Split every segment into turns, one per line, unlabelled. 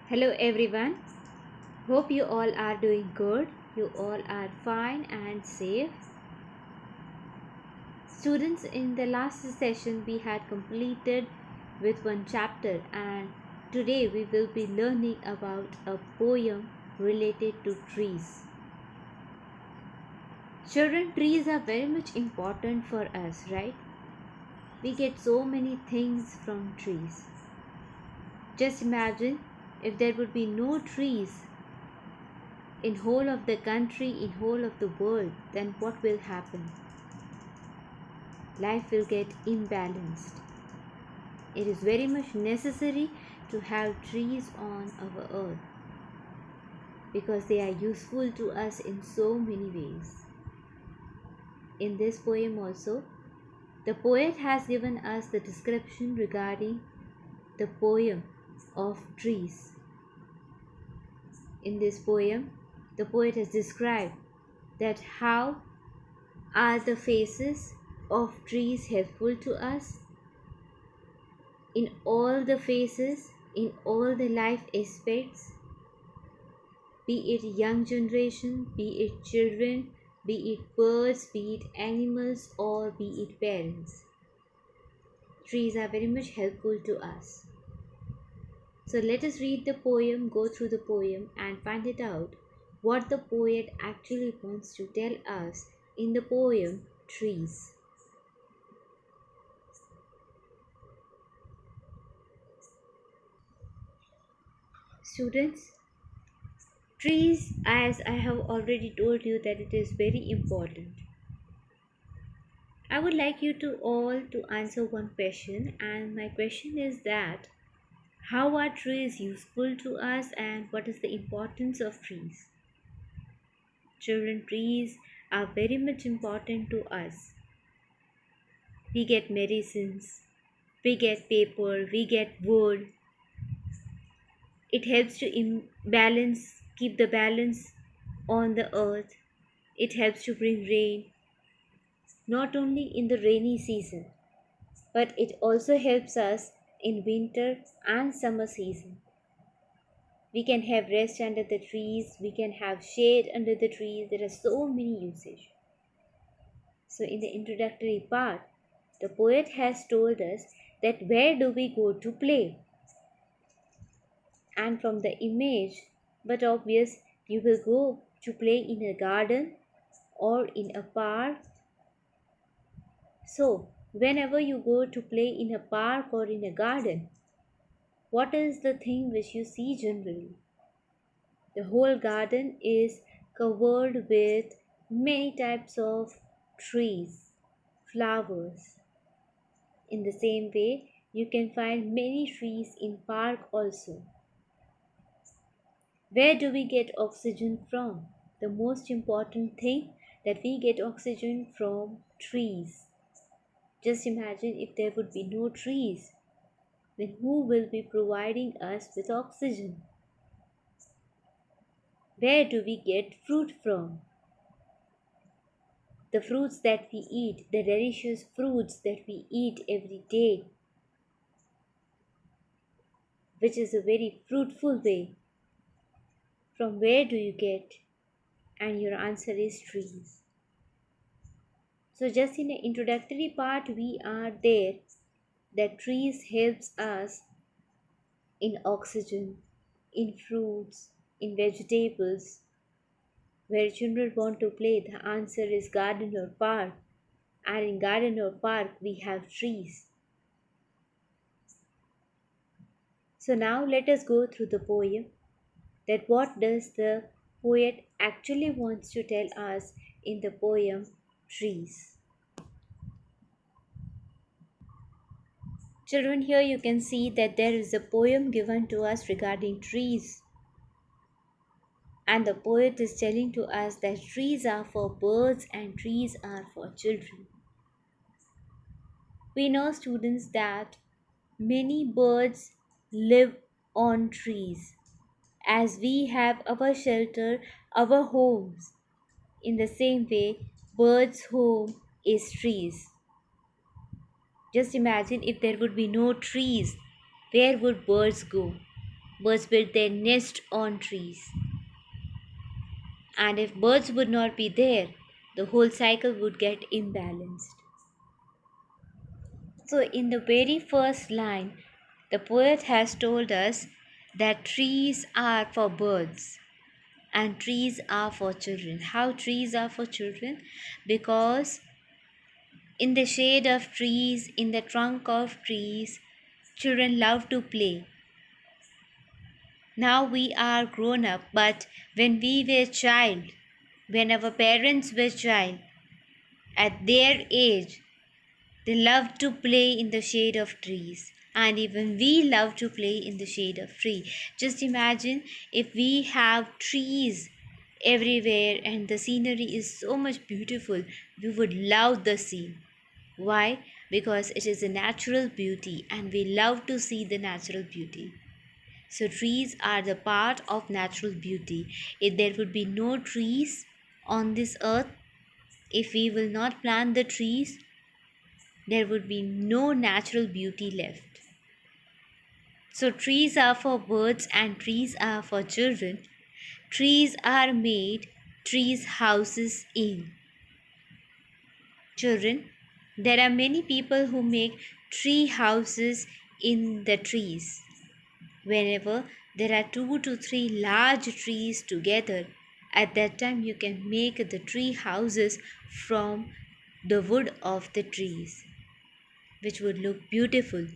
Hello everyone. Hope you all are doing good. You all are fine and safe. Students, in the last session we had completed with one chapter, and today we will be learning about a poem related to trees. Children, trees are very much important for us, right? We get so many things from trees. Just imagine if there would be no trees in whole of the country, in whole of the world, then what will happen? Life will get imbalanced. It is very much necessary to have trees on our earth because they are useful to us in so many ways. In this poem also, the poet has given us the description regarding the poem of trees. In this poem, the poet has described that how are the faces of trees helpful to us? In all the phases, in all the life aspects, be it young generation, be it children, be it birds, be it animals, or be it parents. Trees are very much helpful to us. So let us read the poem, go through the poem and find it out what the poet actually wants to tell us in the poem Trees. Students, trees, as I have already told you, that it is very important. I would like you to all to answer one question, and my question is that how are trees useful to us and what is the importance of trees? Children, trees are very much important to us. We get medicines, we get paper, we get wood. It helps to keep the balance on the earth. It helps to bring rain, not only in the rainy season, but it also helps us in winter and summer season. We can have rest under the trees, we can have shade under the trees. There are so many usage. So in the introductory part, the poet has told us that where do we go to play? And from the image, but obvious, you will go to play in a garden or in a park. So whenever you go to play in a park or in a garden, what is the thing which you see generally? The whole garden is covered with many types of trees, flowers. In the same way, you can find many trees in park also. Where do we get oxygen from? The most important thing, that we get oxygen from trees. Just imagine if there would be no trees, then who will be providing us with oxygen? Where do we get fruit from? The fruits that we eat, the delicious fruits that we eat every day, which is a very fruitful way. From where do you get? And your answer is trees. So just in the introductory part, we are there that trees helps us in oxygen, in fruits, in vegetables. Where children want to play, the answer is garden or park. And in garden or park, we have trees. So now let us go through the poem, that what does the poet actually wants to tell us in the poem Trees. Children, here you can see that there is a poem given to us regarding trees. And the poet is telling to us that trees are for birds and trees are for children. We know, students, that many birds live on trees, as we have our shelter, our homes. In the same way, birds' home is trees. Just imagine if there would be no trees, where would birds go? Birds build their nest on trees. And if birds would not be there, the whole cycle would get imbalanced. So, in the very first line, the poet has told us that trees are for birds and trees are for children. How trees are for children? Because in the shade of trees, in the trunk of trees, children love to play. Now we are grown up, but when we were child, when our parents were child, at their age, they loved to play in the shade of trees. And even we love to play in the shade of tree. Just imagine if we have trees everywhere and the scenery is so much beautiful, we would love the scene. Why? Because it is a natural beauty and we love to see the natural beauty. So trees are the part of natural beauty. If there would be no trees on this earth, if we will not plant the trees, there would be no natural beauty left. So trees are for birds and trees are for children. Trees are made trees houses in. Children, there are many people who make tree houses in the trees. Whenever there are 2 to 3 large trees together, at that time you can make the tree houses from the wood of the trees, which would look beautiful.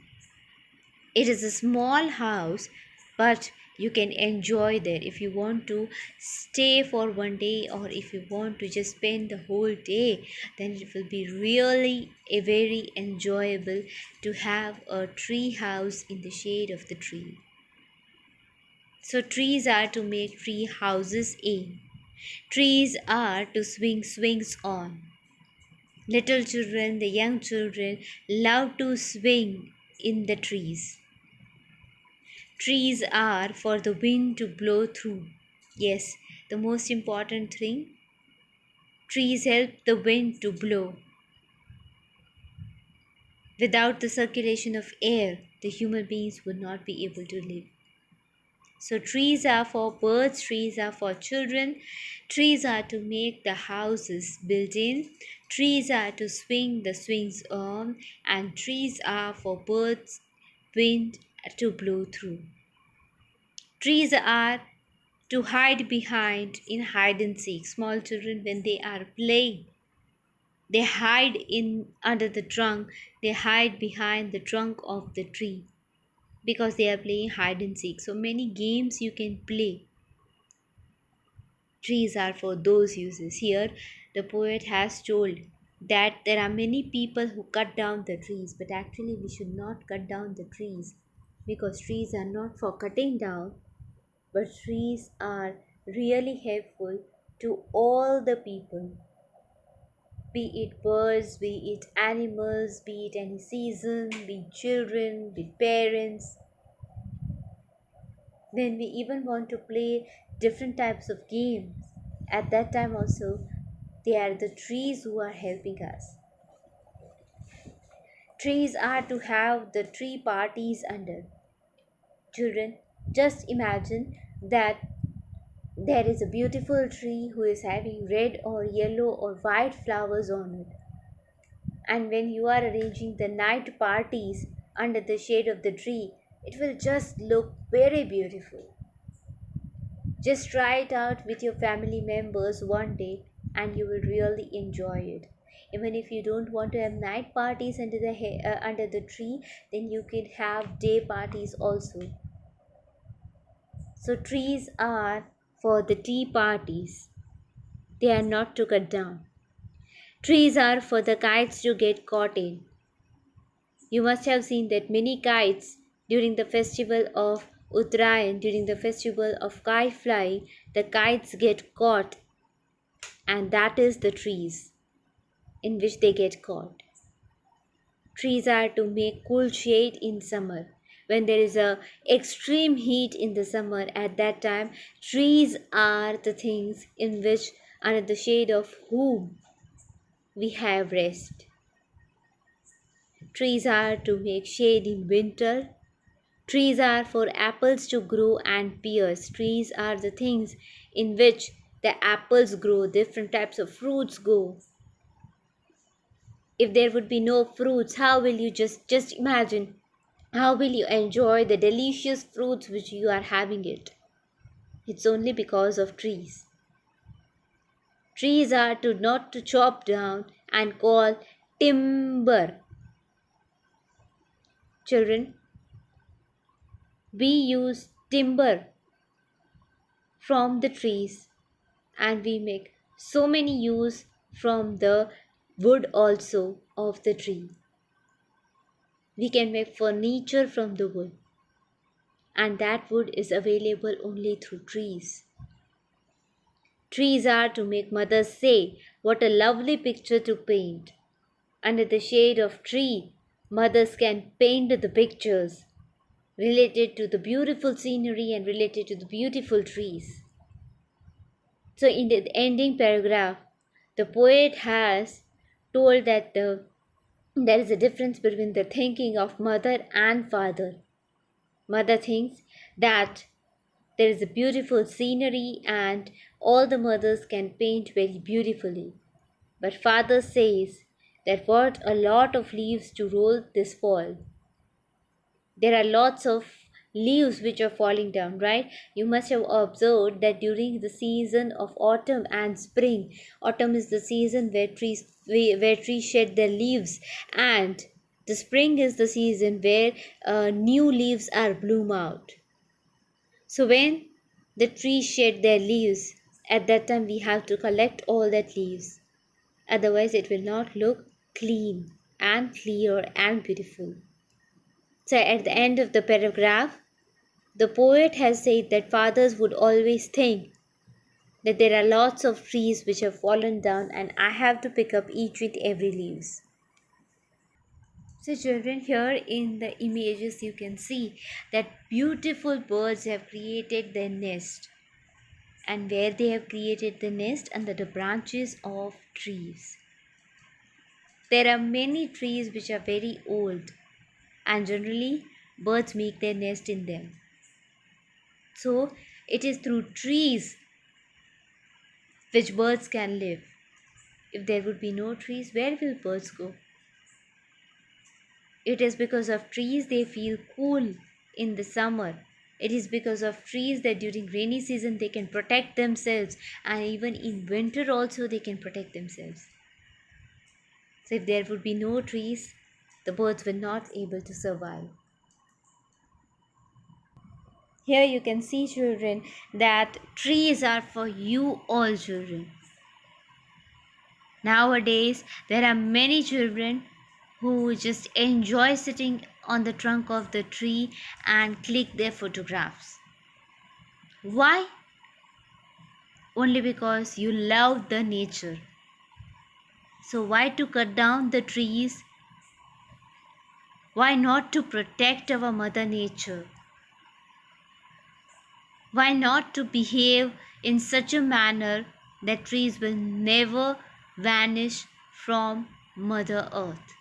It is a small house, but you can enjoy there if you want to stay for one day or if you want to just spend the whole day, then it will be really a very enjoyable to have a tree house in the shade of the tree. So trees are to make tree houses in. Trees are to swing swings on. Little children, the young children love to swing in the trees. Trees are for the wind to blow through. Yes, the most important thing, trees help the wind to blow. Without the circulation of air, the human beings would not be able to live. So trees are for birds, trees are for children, trees are to make the houses built in, trees are to swing the swings on, and trees are for birds, wind to blow through. Trees are to hide behind in hide and seek. Small children, when they are playing, they hide in under the trunk, they hide behind the trunk of the tree because they are playing hide and seek. So many games you can play. Trees are for those uses. Here, the poet has told that there are many people who cut down the trees, but actually, we should not cut down the trees because trees are not for cutting down, but trees are really helpful to all the people, be it birds, be it animals, be it any season, be it children, be it parents. When we even want to play different types of games, at that time also, they are the trees who are helping us. Trees are to have the tree parties under. Children, just imagine that there is a beautiful tree who is having red or yellow or white flowers on it. And when you are arranging the night parties under the shade of the tree, it will just look very beautiful. Just try it out with your family members one day and you will really enjoy it. Even if you don't want to have night parties under the tree, then you can have day parties also. So trees are for the tea parties. They are not to cut down. Trees are for the kites to get caught in. You must have seen that many kites during the festival of Uttarayan, during the festival of kite flying, the kites get caught, and that is the trees in which they get caught. Trees are to make cool shade in summer. When there is a extreme heat in the summer, at that time, trees are the things in which, under the shade of whom we have rest. Trees are to make shade in winter. Trees are for apples to grow and pears. Trees are the things in which the apples grow, different types of fruits grow. If there would be no fruits, how will you just imagine? How will you enjoy the delicious fruits which you are having it? It's only because of trees. Trees are to not to chop down and call timber. Children, we use timber from the trees and we make so many use from the wood also of the tree. We can make furniture from the wood, and that wood is available only through trees. Trees are to make mothers say, "What a lovely picture to paint." Under the shade of tree, mothers can paint the pictures related to the beautiful scenery and related to the beautiful trees. So in the ending paragraph, the poet has told that there is a difference between the thinking of mother and father. Mother thinks that there is a beautiful scenery and all the mothers can paint very beautifully. But father says that what a lot of leaves to roll this fall. There are lots of leaves which are falling down, right? You must have observed that during the season of autumn and spring, autumn is the season where trees shed their leaves, and the spring is the season where new leaves are bloom out. So when the trees shed their leaves, at that time we have to collect all that leaves. Otherwise it will not look clean and clear and beautiful. So at the end of the paragraph, the poet has said that fathers would always think that there are lots of trees which have fallen down and I have to pick up each and every leaves. So children, here in the images you can see that beautiful birds have created their nest. And where they have created the nest? Under the branches of trees. There are many trees which are very old, and generally birds make their nest in them. So it is through trees which birds can live. If there would be no trees, where will birds go? It is because of trees they feel cool in the summer. It is because of trees that during rainy season they can protect themselves, and even in winter also they can protect themselves. So if there would be no trees, the birds were not able to survive. Here you can see, children, that trees are for you all children. Nowadays, there are many children who just enjoy sitting on the trunk of the tree and click their photographs. Why? Only because you love the nature. So why to cut down the trees? Why not to protect our mother nature? Why not to behave in such a manner that trees will never vanish from Mother Earth?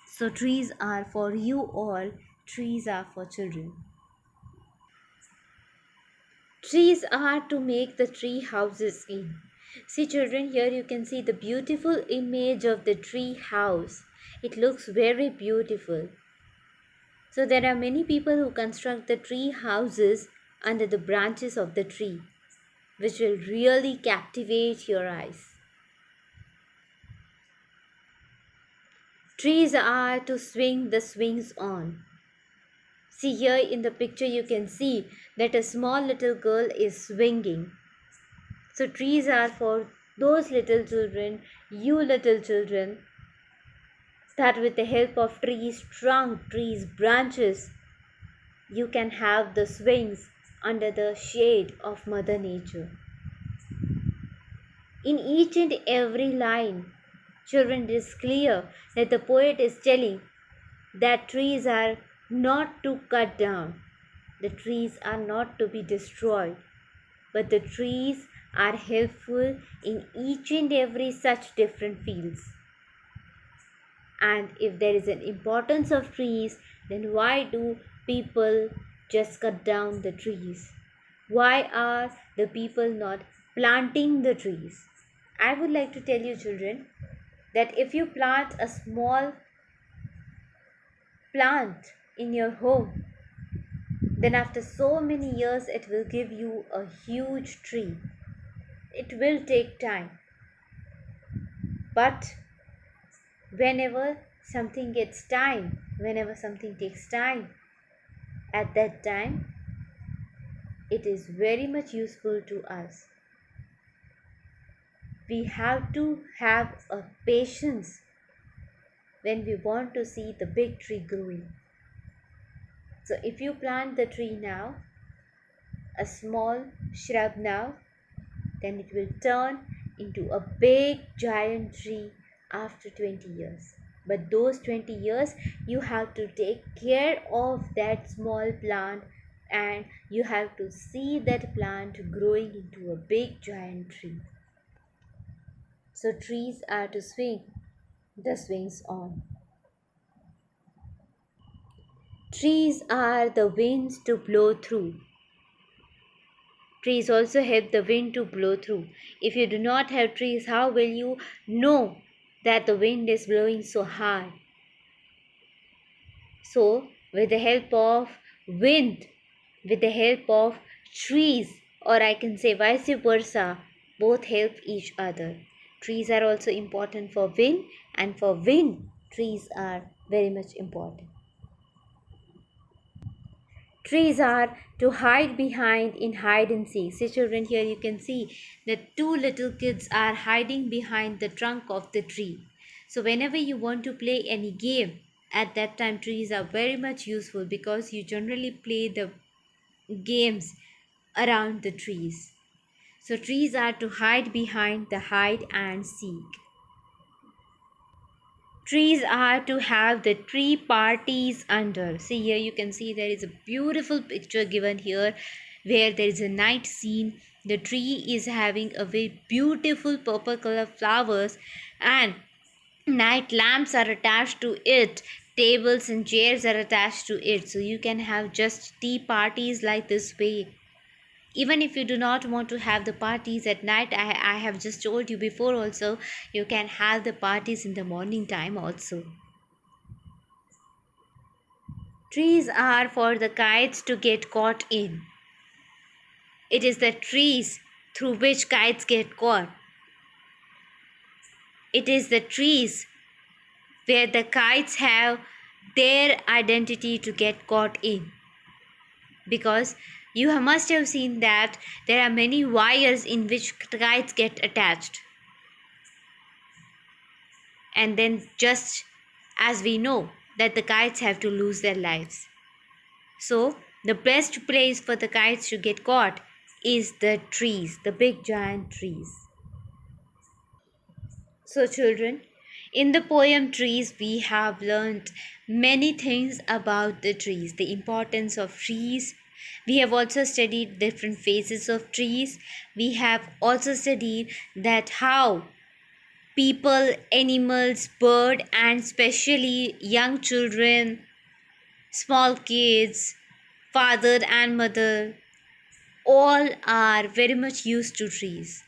So trees are for you all, trees are for children. Trees are to make the tree houses in. See children, here you can see the beautiful image of the tree house. It looks very beautiful. So there are many people who construct the tree houses under the branches of the tree, which will really captivate your eyes. Trees are to swing the swings on. See here in the picture you can see that a small little girl is swinging. So trees are for those little children, you little children, that with the help of trees trunk, trees branches, you can have the swings under the shade of Mother Nature. In each and every line, children, it is clear that the poet is telling that trees are not to cut down, the trees are not to be destroyed, but the trees are helpful in each and every such different fields. And if there is an importance of trees, then why do people just cut down the trees? Why are the people not planting the trees? I would like to tell you, children, that if you plant a small plant in your home, then after so many years it will give you a huge tree. It will take time, but whenever something takes time, at that time it is very much useful to us. We have to have a patience when we want to see the big tree growing. So if you plant the tree now, a small shrub now, then it will turn into a big giant tree after 20 years. But those 20 years, you have to take care of that small plant, and you have to see that plant growing into a big giant tree. So trees are to swing the swings on. Trees are the winds to blow through. Trees also help the wind to blow through. If you do not have trees, how will you know that the wind is blowing so hard? So, with the help of wind, with the help of trees, or I can say vice versa, both help each other. Trees are also important for wind, and for wind, trees are very much important. Trees are to hide behind in hide and seek. See, children, here you can see that two little kids are hiding behind the trunk of the tree. So whenever you want to play any game, at that time trees are very much useful, because you generally play the games around the trees. So trees are to hide behind the hide and seek. Trees are to have the tree parties under. See, here you can see there is a beautiful picture given here where there is a night scene. The tree is having a very beautiful purple color flowers, and night lamps are attached to it. Tables and chairs are attached to it. So you can have just tea parties like this way. Even if you do not want to have the parties at night, I have just told you before also, you can have the parties in the morning time also. Trees are for the kites to get caught in. It is the trees through which kites get caught. It is the trees where the kites have their identity to get caught in. Because you must have seen that there are many wires in which kites get attached. And then, just as we know that the kites have to lose their lives. So the best place for the kites to get caught is the trees, the big giant trees. So children, in the poem Trees, we have learned many things about the trees, the importance of trees. We have also studied different phases of trees. We have also studied that how people, animals, bird, and especially young children, small kids, father and mother, all are very much used to trees.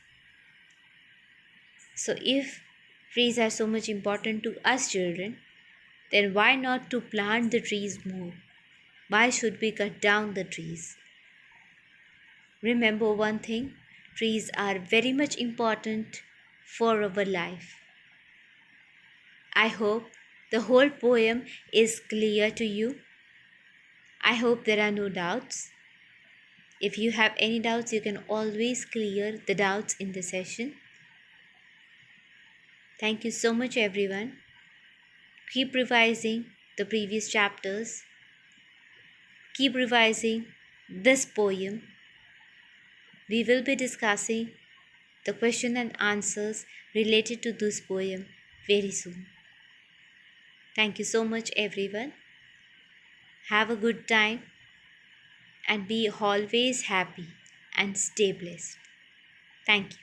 So if trees are so much important to us children, then why not to plant the trees more? Why should we cut down the trees? Remember one thing, trees are very much important for our life. I hope the whole poem is clear to you. I hope there are no doubts. If you have any doubts, you can always clear the doubts in the session. Thank you so much, everyone. Keep revising the previous chapters. Keep revising this poem. We will be discussing the question and answers related to this poem very soon. Thank you so much, everyone. Have a good time and be always happy and stay blessed. Thank you.